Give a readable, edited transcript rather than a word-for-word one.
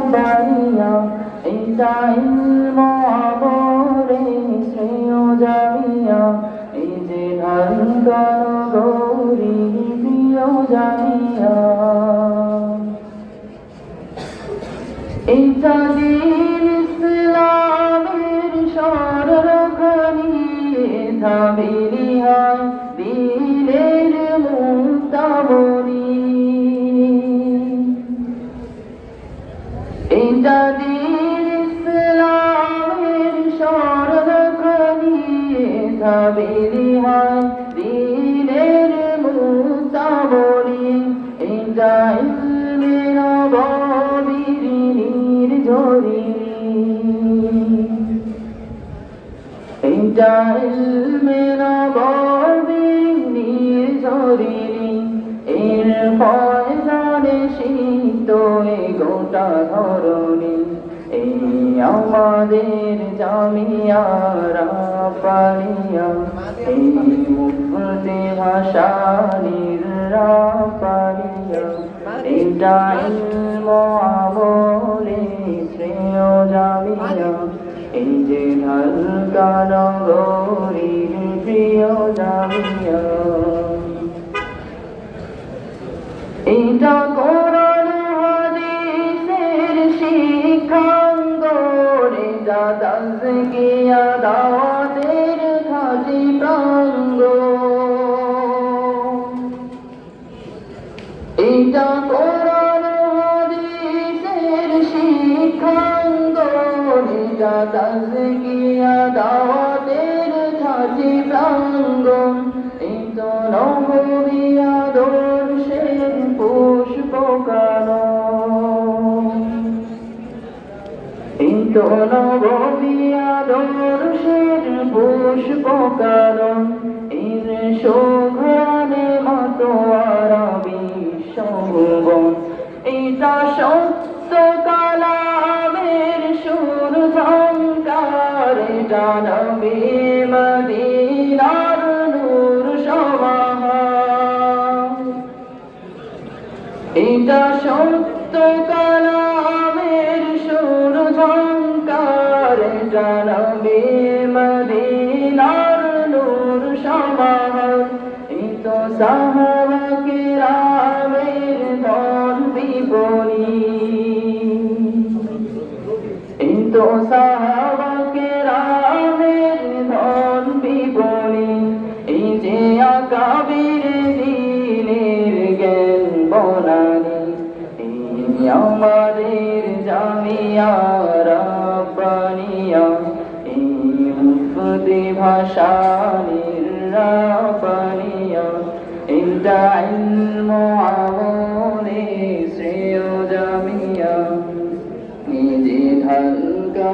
বানিয়া এইটা ইলম আমরে শ্রেয় জানিয়া এই যে ঢালকার গৌরী প্রিয় জানিয়া এইটা দিন ইসলামের সরখানি ধাবিলি হয় দিলের মুক্তাবনী এইটা দিন ইসলামের সরখানি ধাবিলি হয় দিলের মুক্তাবনী এইটা ইলমে নববীর নির্ঝরি এইটা ইলমে নববীর নির্ঝরি এর ফয়জানে শীত এই গোটা ধরণী এই আমাদের জামিয়া রাব্বানিয়া এই মুফতি ভাসানীর রাব্বানিয়া এইটা ইলম আমলে শ্রেয় জামিয়া এই যে ঢালকা নগরীর প্রিয় জামিয়া এইটা কোরআন হাদিসের শিক্ষাঙ্গন এইটা তাজকিয়া দাওয়াতের খাঁটি প্রাঙ্গণ এইটা কোরআন হাদিসের শিক্ষাঙ্গন এইটা তাজকিয়া দাওয়াতের খাঁটি প্রাঙ্গণ এই তো নবী আদর্শের পুষ্পকানন এই তো নবী আদর্শের পুষ্পকানন এর সুঘ্রাণে মাতোয়ারা বিশ্বভুবন এইটা সত্য কালামের সুর ঝংকার এটা নবী মদিনার নূর সমাহার এটা সত্য কালামের সুর ঝংকার এটা নবী মদিনার নূর সমাহার এই তো সাহাবা কিরামের ধন বিপরী এই তো সাহাবা কিরামের ধন বিপরী এই যে আকাবির দিনের জ্ঞান বনানী এই আমাদের জামিয়া রাব্বানিয়া এই মুফতি ভাসানীর রাব্বানিয়া এইটা ইলম আমলে শ্রেয় জামিয়া এই যে ঢালকা